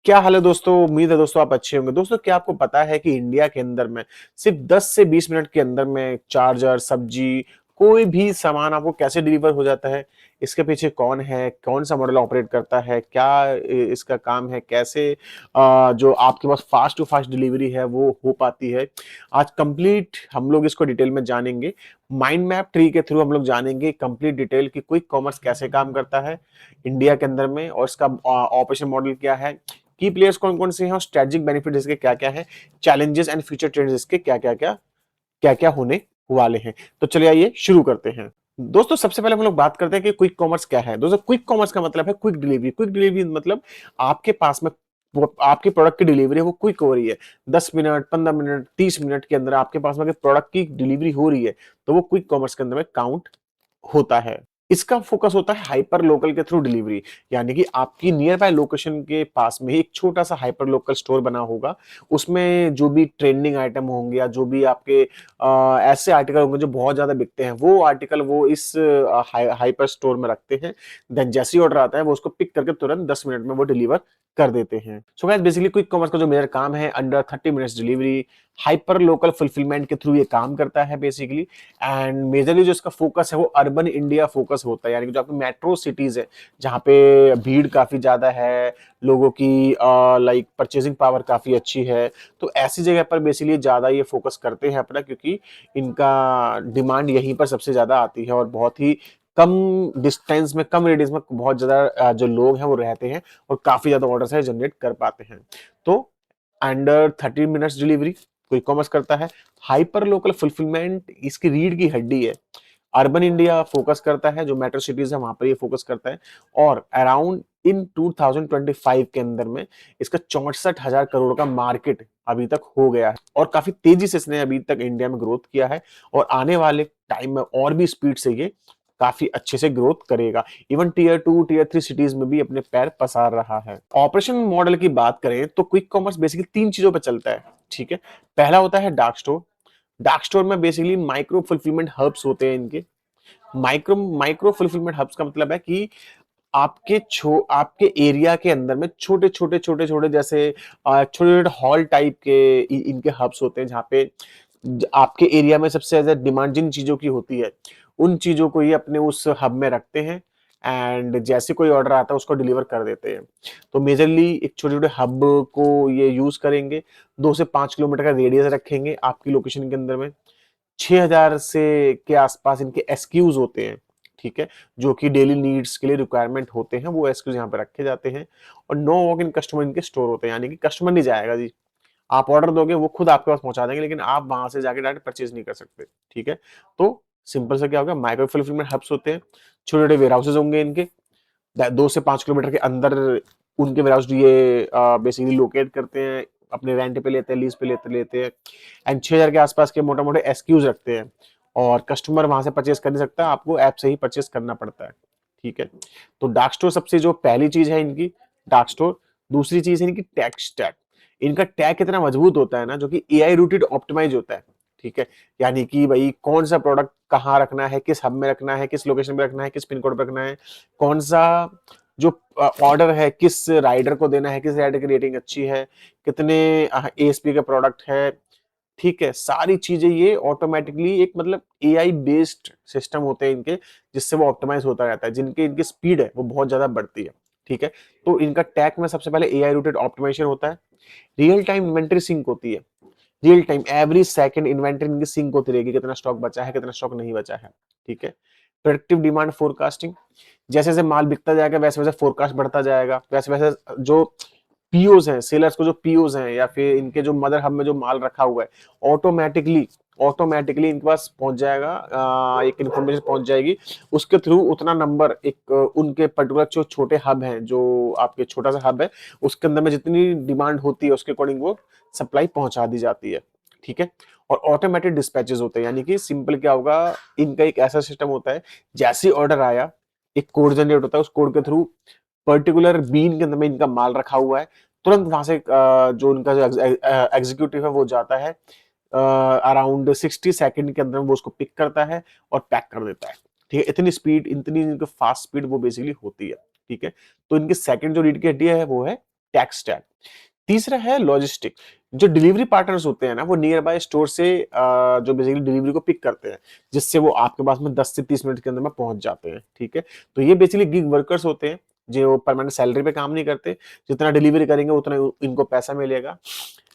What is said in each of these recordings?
क्या हाल है दोस्तों। उम्मीद है दोस्तों आप अच्छे होंगे। दोस्तों क्या आपको पता है कि इंडिया के अंदर में सिर्फ 10 से 20 मिनट के अंदर में चार्जर, सब्जी, कोई भी सामान आपको कैसे डिलीवर हो जाता है। इसके पीछे कौन है, कौन सा मॉडल ऑपरेट करता है, क्या इसका काम है, कैसे जो आपके पास फास्ट टू फास्ट डिलीवरी है वो हो पाती है। आज कंप्लीट हम लोग इसको डिटेल में जानेंगे। माइंड मैप ट्री के थ्रू हम लोग जानेंगे कंप्लीट डिटेल कि क्विक कॉमर्स कैसे काम करता है इंडिया के अंदर में, और इसका ऑपरेशन मॉडल क्या है, की प्लेयर्स कौन कौन से हैं और स्ट्रेटेजिक बेनिफिट इसके क्या क्या है, चैलेंजेस एंड फ्यूचर ट्रेंड्स इसके क्या क्या होने वाले हैं। तो चलिए आइए शुरू करते हैं। दोस्तों सबसे पहले हम लोग बात करते हैं कि क्विक कॉमर्स क्या है। दोस्तों क्विक कॉमर्स का मतलब है क्विक डिलीवरी। क्विक डिलीवरी मतलब आपके पास में आपके प्रोडक्ट की डिलीवरी है वो क्विक हो रही है। 10 मिनट, 15 मिनट, 30 मिनट के अंदर आपके पास में प्रोडक्ट की डिलीवरी हो रही है तो वो क्विक कॉमर्स के अंदर में काउंट होता है। इसका फोकस होता है हाइपर लोकल के थ्रू डिलीवरी, यानी कि आपकी नियर बाय लोकेशन के पास में एक छोटा सा हाइपर लोकल स्टोर बना होगा। उसमें जो भी ट्रेंडिंग आइटम होंगे या जो भी आपके ऐसे आर्टिकल होंगे जो बहुत ज्यादा बिकते हैं वो आर्टिकल वो इस हाइपर स्टोर में रखते हैं। देन जैसे ही ऑर्डर आता है वो उसको पिक करके तुरंत 10 मिनट में वो डिलीवर कर देते हैं। So guys basically quick commerce का जो मेजर काम है under 30 minutes delivery hyper local fulfilment के थ्रू ये काम करता है बेसिकली। एंड मेजरली जो इसका फोकस है वो अर्बन इंडिया फोकस होता है, यानी कि जो आपकी मेट्रो सिटीज है जहाँ पे भीड़ काफी ज्यादा है, लोगों की लाइक परचेजिंग पावर काफी अच्छी है, तो ऐसी जगह पर बेसिकली ज्यादा ये फोकस करते हैं अपना, क्योंकि इनका डिमांड यहीं पर सबसे ज्यादा आती है और बहुत ही कम डिस्टेंस में, कम रेडियस में बहुत ज्यादा जो लोग हैं वो रहते हैं और काफी ज्यादा ऑर्डर है जनरेट कर पाते हैं। तो अंडर 30 मिनट्स डिलीवरी कोई कॉमर्स करता है। हाइपर लोकल फुलफिलमेंट इसकी रीढ़ की हड्डी है। अर्बन इंडिया फोकस करता है, जो मेट्रो सिटीज है वहां पर ये फोकस करता है। और अराउंड इन 2025 के अंदर में इसका 64,000 करोड़ का मार्केट अभी तक हो गया है और काफी तेजी से इसने अभी तक इंडिया में ग्रोथ किया है और आने वाले टाइम में और भी स्पीड से ये काफी अच्छे से ग्रोथ करेगा। इवन टीयर 2 टीयर 3 सिटीज में भी अपने पैर पसार रहा है। ऑपरेशन मॉडल की बात करें तो क्विक कॉमर्स बेसिकली 3 चीजों पे चलता है। ठीक है, पहला होता है डार्क स्टोर। डार्क स्टोर में बेसिकली माइक्रो फुलफिलमेंट हब्स होते हैं इनके। माइक्रो माइक्रो फुलफिलमेंट हब्स का मतलब है कि आपके एरिया के अंदर में छोटे छोटे जैसे छोटे छोटे हॉल टाइप के इनके हब्स होते हैं, जहाँ पे आपके एरिया में सबसे ज्यादा डिमांड जिन चीजों की होती है उन चीजों को ये अपने उस हब में रखते हैं एंड जैसे कोई ऑर्डर आता है उसको डिलीवर कर देते हैं। तो मेजरली एक छोटे छोटे हब को ये यूज करेंगे। 2 से 5 किलोमीटर का रेडियस रखेंगे आपकी लोकेशन के अंदर में। 6,000 से के आसपास इनके एसक्यूज होते हैं। ठीक है, जो कि डेली नीड्स के लिए रिक्वायरमेंट होते हैं वो एसक्यूज यहाँ पे रखे जाते हैं। और नो वॉक इन कस्टमर इनके स्टोर होते हैं, यानी कि कस्टमर नहीं जाएगा जी। आप ऑर्डर दोगे वो खुद आपके पास पहुंचा देंगे, लेकिन आप वहां से जाके डायरेक्ट परचेज नहीं कर सकते। ठीक है, तो सिंपल से क्या होगा, माइक्रो फुलफिलमेंट हब्स होते हैं। छोटे छोटे वेयर हाउसेज होंगे इनके 2 से 5 किलोमीटर के अंदर। उनके वेयर हाउस ये बेसिकली लोकेट करते हैं, अपने रेंट पे लेते हैं, लीज पे लेते हैं। एंड 6,000 के आसपास के मोटा मोटे एसक्यूज रखते हैं और कस्टमर वहां से परचेज कर नहीं सकता, आपको ऐप से ही परचेज करना पड़ता है। ठीक है, तो डार्क स्टोर सबसे जो पहली चीज है इनकी, डार्क स्टोर। दूसरी चीज है इनकी टैग स्टैक। इनका टैग कितना मजबूत होता है ना, जो कि एआई रूटेड ऑप्टिमाइज होता है। ठीक है, यानी कि भाई कौन सा प्रोडक्ट कहाँ रखना है, किस हब में रखना है, किस लोकेशन पे रखना है, किस पिन कोड पे रखना है, कौन सा जो ऑर्डर है किस राइडर को देना है, किस राइडर की रेटिंग अच्छी है, कितने एएसपी का प्रोडक्ट है। ठीक है, सारी चीजें ये ऑटोमेटिकली एक मतलब एआई बेस्ड सिस्टम होते हैं इनके, जिससे वो ऑप्टिमाइज होता रहता है, जिनके इनकी स्पीड है वो बहुत ज्यादा बढ़ती है। ठीक है, तो इनका टैग में सबसे पहले एआई रूटेड ऑप्टिमाइजेशन होता है। रियल टाइम इन्वेंटरी सिंक होती है। Real time every second inventory इनकी सिंक होती रहेगी, कितना स्टॉक बचा है, कितना स्टॉक नहीं बचा है। ठीक है, प्रेडिक्टिव डिमांड फोरकास्टिंग। जैसे जैसे माल बिकता जाएगा वैसे वैसे फोरकास्ट बढ़ता जाएगा, वैसे वैसे जो पीओज हैं, सेलर्स को जो पीओज हैं या फिर इनके जो मदर हब में जो माल रखा हुआ है, ऑटोमेटिकली ऑटोमेटिकली इनके पास पहुंच जाएगा, एक इन्फॉर्मेशन पहुंच जाएगी। उसके थ्रू उतना नंबर एक उनके पर्टिकुलर जो छोटे हब हैं, जो आपके छोटा सा हब है उसके अंदर में जितनी डिमांड होती है उसके अकॉर्डिंग वो सप्लाई पहुंचा दी जाती है। ठीक है, और ऑटोमेटेड डिस्पैचेस होते हैं, यानी कि सिंपल क्या होगा, इनका एक ऐसा सिस्टम होता है, जैसे ऑर्डर आया एक कोड जनरेट होता है, उस कोड के थ्रू पर्टिकुलर बीन के अंदर में इनका माल रखा हुआ है, तुरंत वहां से जो उनका जो एग्जीक्यूटिव है वो जाता है, अराउंड 60 सेकंड के अंदर वो उसको पिक करता है और पैक कर देता है। ठीक है, इतनी स्पीड, इतनी इनकी फास्ट स्पीड वो बेसिकली होती है। ठीक है, तो इनके सेकंड जो रीड की हड्डी है वो है टैक्स स्टैक। तीसरा है लॉजिस्टिक। जो डिलीवरी पार्टनर्स होते हैं ना, वो नियर बाय स्टोर से जो बेसिकली डिलीवरी को पिक करते हैं, जिससे वो आपके पास में 10 से 30 मिनट के अंदर में पहुंच जाते हैं। ठीक है, तो ये बेसिकली गिग वर्कर्स होते हैं जो परमानेंट सैलरी पे काम नहीं करते। जितना डिलीवरी करेंगे उतना इनको पैसा मिलेगा।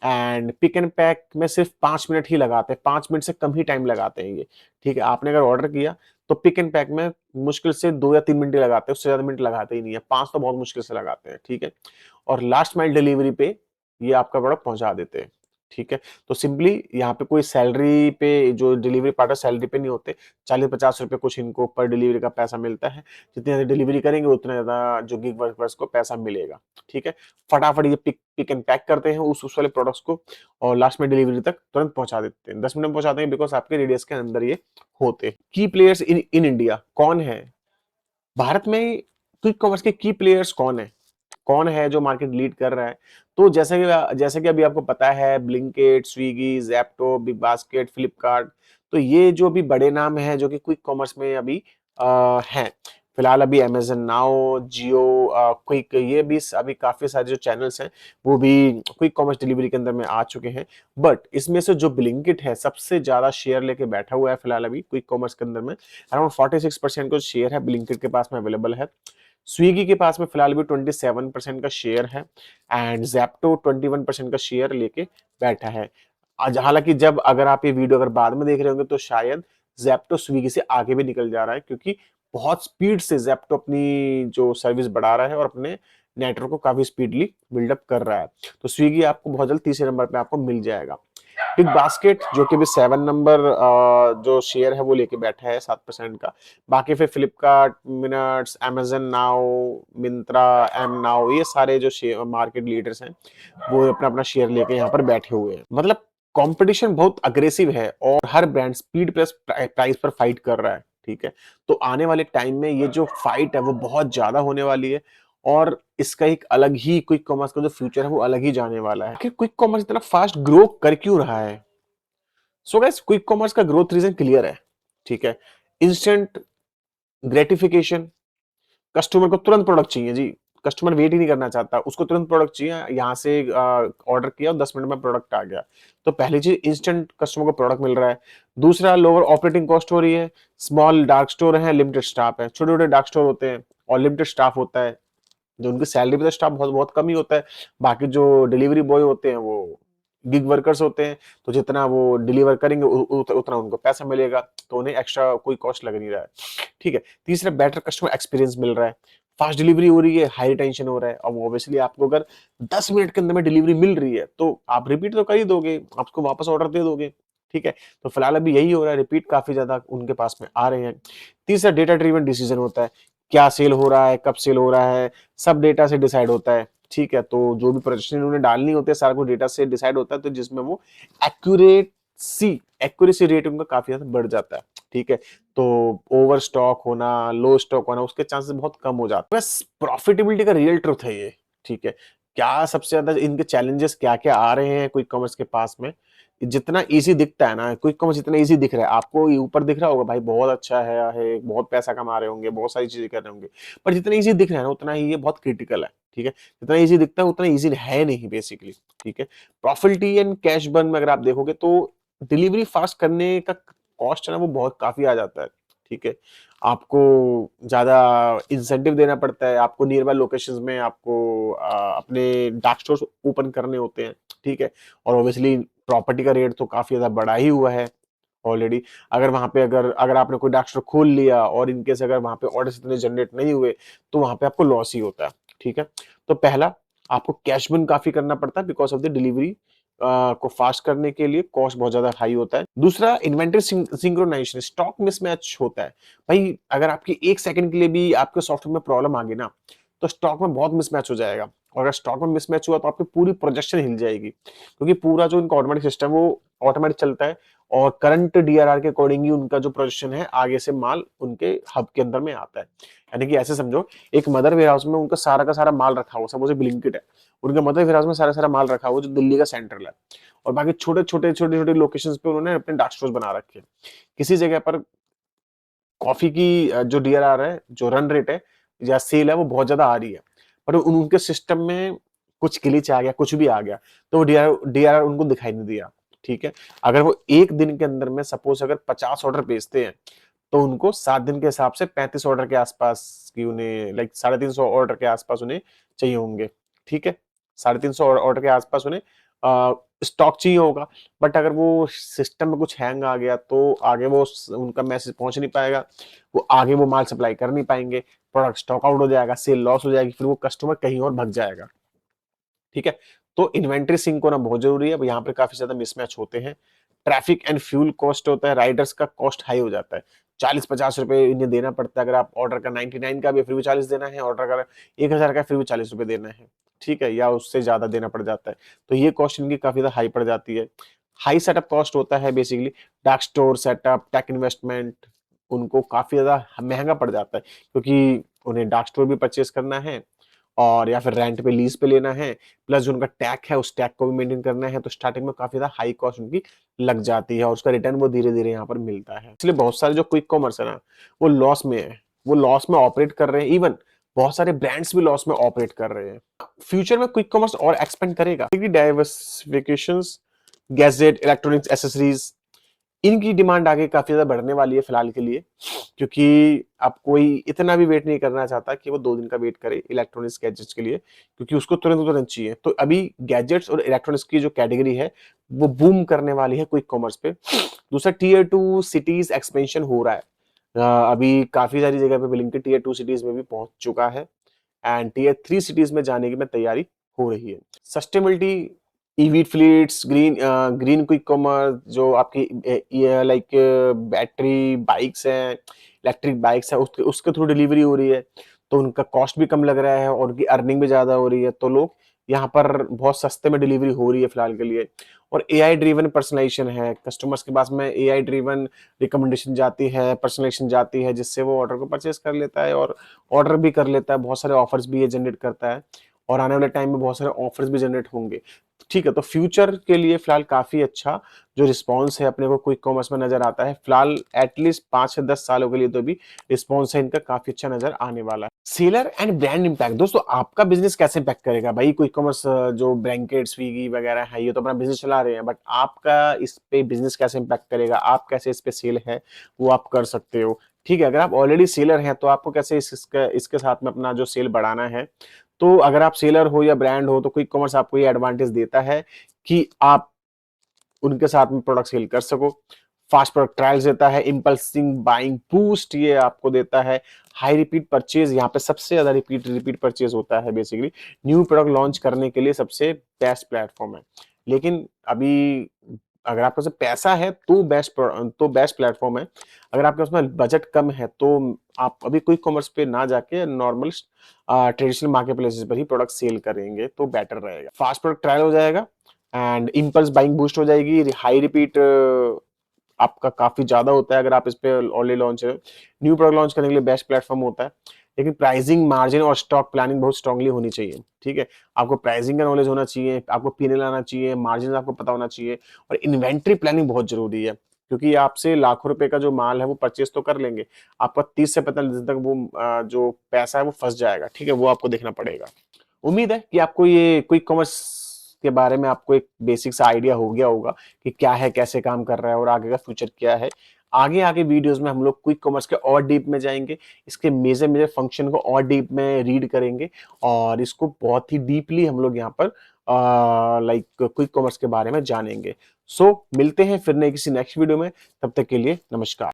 एंड पिक एंड पैक में सिर्फ 5 मिनट ही लगाते हैं, 5 मिनट से कम ही टाइम लगाते हैं ये। ठीक है, आपने अगर ऑर्डर किया तो पिक एंड पैक में मुश्किल से 2 या 3 मिनट ही लगाते हैं, उससे ज्यादा मिनट लगाते ही नहीं है, 5 तो बहुत मुश्किल से लगाते हैं। ठीक है, और लास्ट माइल डिलीवरी पे ये आपका प्रोडक्ट पहुंचा देते हैं। ठीक है, तो सिंपली यहाँ पे कोई सैलरी पे, जो डिलीवरी पार्टनर सैलरी पे नहीं होते, 40-50 रुपए कुछ इनको पर डिलीवरी का पैसा मिलता है। जितनी ज्यादा डिलीवरी करेंगे उतना ज्यादा जो गिग वर्कर्स को पैसा मिलेगा। ठीक है, फटाफट ये पिक पिक एंड पैक करते हैं उस वाले प्रोडक्ट्स को, और लास्ट में डिलीवरी तक तुरंत पहुंचा देते हैं। 10 मिनट में पहुंचाते हैं, बिकॉज आपके रेडियस के अंदर ये होते हैं। की प्लेयर्स इन इन इंडिया कौन है? भारत में क्विक कॉमर्स के की प्लेयर्स कौन है? कौन है जो मार्केट लीड कर रहा है? तो जैसे कि अभी आपको पता है, Blinkit, Swiggy, Zepto, big basket, Flipkart, तो ये जो भी बड़े नाम हैं जो कि क्विक कॉमर्स में अभी हैं। फिलहाल अभी अमेज़न नाउ, जियो, क्विक, ये भी अभी काफी सारे जो चैनल्स हैं वो भी क्विक कॉमर्स डिलीवरी के अंदर में आ चुके हैं। बट इसमें से जो ब्लिंकिट है सबसे ज्यादा शेयर लेके बैठा हुआ है फिलहाल अभी क्विक कॉमर्स के अंदर में। अराउंड 46% का शेयर है ब्लिंकिट के पास में अवेलेबल है। स्विगी के पास में फिलहाल भी 27% का शेयर है। एंड जेप्टो 21% का शेयर लेके बैठा है। आज हालांकि जब अगर आप ये वीडियो अगर बाद में देख रहे होंगे तो शायद जेप्टो स्विगी से आगे भी निकल जा रहा है, क्योंकि बहुत स्पीड से जेप्टो अपनी जो सर्विस बढ़ा रहा है और अपने नेटवर्क को काफी स्पीडली बिल्डअप कर रहा है। तो स्विगी आपको बहुत जल्द तीसरे नंबर पे आपको मिल जाएगा। बिग बास्केट जो कि भी 7 नंबर जो शेयर है वो लेके बैठा है 7% का। बाकी फिर Flipkart, minutes, Amazon now, Myntra, M now, ये सारे जो शेयर मार्केट लीडर्स हैं वो अपना अपना शेयर लेके यहाँ पर बैठे हुए हैं। मतलब कंपटीशन बहुत अग्रेसिव है और हर ब्रांड स्पीड प्लस प्राइस पर फाइट कर रहा है। ठीक है, तो आने वाले टाइम में ये जो फाइट है वो बहुत ज्यादा होने वाली है, और इसका एक अलग ही क्विक कॉमर्स का जो फ्यूचर है वो अलग ही जाने वाला है। क्विक कॉमर्स इतना फास्ट ग्रो कर क्यों रहा है? सो गाइस, क्विक कॉमर्स का ग्रोथ रीजन क्लियर है। ठीक है, इंस्टेंट ग्रेटिफिकेशन। कस्टमर को तुरंत प्रोडक्ट चाहिए जी। कस्टमर वेट ही नहीं करना चाहता, उसको तुरंत प्रोडक्ट चाहिए। यहाँ से ऑर्डर किया और 10 मिनट में प्रोडक्ट आ गया। तो पहली चीज, इंस्टेंट कस्टमर को प्रोडक्ट मिल रहा है। दूसरा, लोअर ऑपरेटिंग कॉस्ट हो रही है। स्मॉल डार्क स्टोर है, लिमिटेड स्टाफ है, छोटे छोटे डार्क स्टोर होते हैं और लिमिटेड स्टाफ होता है। जो उनकी सैलरी पे तो स्टाफ बहुत बहुत कम ही होता है। बाकी जो डिलीवरी बॉय होते हैं वो गिग वर्कर्स होते हैं, तो जितना वो डिलीवर करेंगे उतना उनको पैसा मिलेगा, तो उन्हें एक्स्ट्रा कोई कॉस्ट लग नहीं रहा है। ठीक है, तीसरा, बेटर कस्टमर एक्सपीरियंस मिल रहा है। फास्ट डिलीवरी हो रही है, हाई रिटेंशन हो रहा है। अब ऑब्वियसली आपको अगर 10 मिनट के अंदर में डिलीवरी मिल रही है तो आप रिपीट तो कर ही दोगे, आपको वापस ऑर्डर दे दोगे। ठीक है, तो फिलहाल अभी यही हो रहा है, रिपीट काफी ज्यादा उनके पास में आ रहे हैं। तीसरा, डेटा ड्रिवन डिसीजन होता है। क्या सेल हो रहा है, कब सेल हो रहा है, सब डेटा से डिसाइड होता है। ठीक है, तो जो भी प्रोजेक्शन उन्हें डालनी होती है सारा कुछ डेटा से डिसाइड होता है, तो जिसमें वो एक्यूरेसी रेट उनका काफी ज्यादा बढ़ जाता है। ठीक है, तो ओवर स्टॉक होना, लो स्टॉक होना, उसके चांसेस बहुत कम हो जाते हैं। बस प्रॉफिटेबिलिटी का रियल ट्रुथ है ये। ठीक है, क्या सबसे ज्यादा इनके चैलेंजेस क्या क्या आ रहे हैं क्विक कॉमर्स के पास में? जितना इजी दिखता है ना, क्विक कॉमर्स जितना इजी दिख रहा है आपको, ये ऊपर दिख रहा होगा भाई बहुत अच्छा है, बहुत पैसा कमा रहे होंगे, बहुत सारी चीजें कर रहे होंगे, पर जितना इजी दिख रहा है ना उतना ही ये बहुत क्रिटिकल है। ठीक है, जितना इजी दिखता है उतना इजी है नहीं बेसिकली। ठीक है, प्रॉफिटिबिलिटी एंड कैश बर्न में अगर आप देखोगे तो डिलीवरी फास्ट करने का कॉस्ट है ना वो बहुत काफी आ जाता है। ठीक है, आपको ज्यादा इंसेंटिव देना पड़ता है, आपको नियर बाय लोकेशंस में आपको अपने डार्क स्टोर्स ओपन करने होते हैं। ठीक है, और ऑब्वियसली प्रॉपर्टी का रेट तो काफी ज्यादा बढ़ा ही हुआ है ऑलरेडी। अगर वहां पे अगर अगर आपने कोई डार्क स्टोर खोल लिया और इनकेस अगर वहां पे ऑर्डर्स इतने जनरेट नहीं हुए तो वहां पे आपको लॉस ही होता है। ठीक है, तो पहला, आपको कैश बिन काफी करना पड़ता है बिकॉज ऑफ द डिलीवरी को फास्ट करने के लिए कॉस्ट बहुत ज्यादा हाई होता है। दूसरा, इन्वेंटरी सिंक्रोनाइजेशन, स्टॉक मिसमैच होता है। भाई अगर आपकी 1 सेकंड के लिए भी आपके सॉफ्टवेयर में प्रॉब्लम आ गई ना, तो स्टॉक में बहुत मिसमैच हो जाएगा, और अगर स्टॉक में मिसमैच हुआ तो आपकी पूरी प्रोजेक्शन हिल जाएगी, क्योंकि पूरा जो इनका ऑटोमेटिक सिस्टम वो ऑटोमेटिक चलता है, और करंट डीआरआर के अकॉर्डिंग ही उनका जो प्रोजेक्शन है आगे से माल उनके हब के अंदर में आता है। यानी कि ऐसे समझो, एक मदर वेयर हाउस में उनका सारा का सारा माल रखा हुआ, सपोज ब्लिंकिट है, उनका मदर वेयर हाउस में सारा सारा माल रखा हुआ जो दिल्ली का सेंट्रल है, और बाकी छोटे छोटे लोकेशंस पे उन्होंने अपने डार्क स्टोर्स बना रखे हैं। किसी जगह पर कॉफी की जो डीआरआर है, जो रन रेट है या सेल है वो बहुत ज्यादा आ रही है, पर उनके सिस्टम में कुछ ग्लिच आ गया, कुछ भी आ गया, तो वो डीआरआर उनको दिखाई नहीं दिया। ठीक है, अगर वो एक दिन के अंदर में सपोज अगर 50 ऑर्डर बेचते हैं, तो उनको 7 दिन के हिसाब से 35 ऑर्डर के आसपास की उन्हें लाइक 350 ऑर्डर के आसपास उन्हें चाहिए होंगे। ठीक है, 350 ऑर्डर के आसपास उन्हें स्टॉक चाहिए होगा। बट अगर वो सिस्टम में कुछ हैंग आ गया तो आगे वो उनका मैसेज पहुंच नहीं पाएगा, वो आगे वो माल सप्लाई कर नहीं पाएंगे, प्रोडक्ट स्टॉक आउट हो जाएगा, सेल लॉस हो जाएगी, फिर वो कस्टमर कहीं और भग जाएगा। ठीक है, तो इन्वेंट्री सिंक होना बहुत जरूरी है। यहाँ पे काफी ज्यादा मिसमैच होते हैं। ट्रैफिक एंड फ्यूल कॉस्ट होता है, राइडर्स का कॉस्ट हाई हो जाता है, 40-50 रुपए इन्हें देना पड़ता है। अगर आप ऑर्डर का 99 का भी फिर भी 40 देना है, ऑर्डर का 1000 का फिर भी 40 रुपए देना है। ठीक है, या उससे ज्यादा देना पड़ जाता है, तो ये कॉस्ट इनकी काफी ज्यादा हाई पड़ जाती है। हाई सेटअप कॉस्ट होता है basically, dark store setup, tech investment, उनको काफी ज्यादा महंगा पड़ जाता है, क्योंकि उन्हें डार्क स्टोर भी परचेस करना है और या फिर रेंट पे लीज पे लेना है, प्लस जो उनका टैग है उस टैग को भी मेंटेन करना है, तो स्टार्टिंग में काफी ज्यादा हाई कॉस्ट उनकी लग जाती है और उसका रिटर्न वो धीरे धीरे यहाँ पर मिलता है। इसलिए बहुत सारे जो क्विक कॉमर्स है ना, वो लॉस में है, वो लॉस में ऑपरेट कर रहे हैं। इवन बहुत सारे ब्रांड्स भी लॉस में ऑपरेट कर रहे हैं। फ्यूचर में क्विक कॉमर्स और एक्सपेंड करेगा, डाइवर्सिफिकेशन, गैजेट, इलेक्ट्रॉनिक्स, एसेसरीज, इनकी डिमांड आगे काफी ज्यादा बढ़ने वाली है फिलहाल के लिए, क्योंकि अब कोई इतना भी वेट नहीं करना चाहता कि वो 2 दिन का वेट करे इलेक्ट्रॉनिक्स गैजेट्स के लिए, क्योंकि उसको तुरंत तुरंत चाहिए। तो अभी गैजेट्स और इलेक्ट्रॉनिक्स की जो कैटेगरी है वो बूम करने वाली है क्विक कॉमर्स पे। दूसरा, टीयर 2 सिटीज एक्सपेंशन हो रहा है। अभी काफी सारी जगह पे ब्लिंकिट टीयर 2 सिटीज में भी पहुंच चुका है एंड टीयर 3 सिटीज में जाने की में तैयारी हो रही है। Sustainability, EV fleets, green quick commerce, जो आपकी लाइक बैटरी बाइक्स हैं, इलेक्ट्रिक बाइक्स है, उसके उसके थ्रू डिलीवरी हो रही है, तो उनका कॉस्ट भी कम लग रहा है और उनकी अर्निंग भी ज्यादा हो रही है, तो लोग यहाँ पर बहुत सस्ते में डिलीवरी हो रही है फिलहाल के लिए। और एआई ड्रिवन पर्सनलाइजेशन है, कस्टमर्स के पास में एआई ड्रिवन रिकमेंडेशन जाती है, पर्सनलाइजेशन जाती है, जिससे वो ऑर्डर को परचेस कर लेता है और ऑर्डर भी कर लेता है, बहुत सारे ऑफर्स भी ये जनरेट करता है और आने वाले टाइम में बहुत सारे ऑफर्स भी जनरेट होंगे। ठीक है, तो फ्यूचर के लिए फिलहाल काफी अच्छा जो रिस्पॉन्स है अपने को क्विक कॉमर्स में नजर आता है। फिलहाल एटलीस्ट 5 से 10 सालों के लिए तो भी रिस्पॉन्स है इनका काफी अच्छा नजर आने वाला है। सेलर एंड ब्रांड इंपैक्ट, दोस्तों आपका बिजनेस कैसे इम्पैक्ट करेगा भाई? क्विक कॉमर्स जो ब्लैंकेट, स्विगी वगैरह है, ये तो अपना बिजनेस चला रहे हैं, बट आपका इस पे बिजनेस कैसे इम्पैक्ट करेगा, आप कैसे इस पे सेल है वो आप कर सकते हो। ठीक है, अगर आप ऑलरेडी सेलर हैं तो आपको कैसे इसके साथ में अपना जो सेल बढ़ाना है। तो अगर आप सेलर हो या ब्रांड हो, तो क्विक कॉमर्स आपको ये एडवांटेज देता है कि आप उनके साथ में प्रोडक्ट सेल कर सको। फास्ट प्रोडक्ट ट्रायल्स देता है, इंपल्सिंग बाइंग बूस्ट ये आपको देता है, हाई रिपीट परचेज, यहाँ पे सबसे ज्यादा रिपीट परचेज होता है बेसिकली। न्यू प्रोडक्ट लॉन्च करने के लिए सबसे बेस्ट प्लेटफॉर्म है। लेकिन अभी अगर आपके पास पैसा है तो बेस्ट प्लेटफॉर्म है। अगर आपके पास में बजट कम है तो आप अभी क्विक कॉमर्स पे ना जाके नॉर्मल ट्रेडिशनल मार्केट प्लेसेस पर ही प्रोडक्ट सेल करेंगे तो बेटर रहेगा। फास्ट प्रोडक्ट ट्रायल हो जाएगा एंड इम्पल्स बाइंग बूस्ट हो जाएगी, हाई रिपीट आपका काफी ज्यादा होता है अगर आप इस पे ऑलरेडी लॉन्च है। न्यू प्रोडक्ट लॉन्च करने के लिए बेस्ट प्लेटफॉर्म होता है। लेकिन प्राइसिंग, मार्जिन और स्टॉक प्लानिंग बहुत स्ट्रांगली होनी चाहिए। ठीक है, आपको प्राइसिंग का नॉलेज होना चाहिए, आपको पीएनएल आना चाहिए, मार्जिन आपको पता होना चाहिए और इन्वेंट्री प्लानिंग बहुत जरूरी है, क्योंकि आपसे लाखों रुपए का जो माल है वो परचेस तो कर लेंगे, आपका 30 से 45 दिन तक वो जो पैसा है वो फंस जाएगा। ठीक है, वो आपको देखना पड़ेगा। उम्मीद है कि आपको ये क्विक कॉमर्स के बारे में आपको एक बेसिक सा आइडिया हो गया होगा कि क्या है, कैसे काम कर रहा है और आगे का फ्यूचर क्या है। आगे आगे वीडियोस में हम लोग क्विक कॉमर्स के और डीप में जाएंगे, इसके मेजर मेजर फंक्शन को और डीप में रीड करेंगे और इसको बहुत ही डीपली हम लोग यहाँ पर लाइक क्विक कॉमर्स के बारे में जानेंगे। सो मिलते हैं फिर नए किसी नेक्स्ट वीडियो में, तब तक के लिए नमस्कार।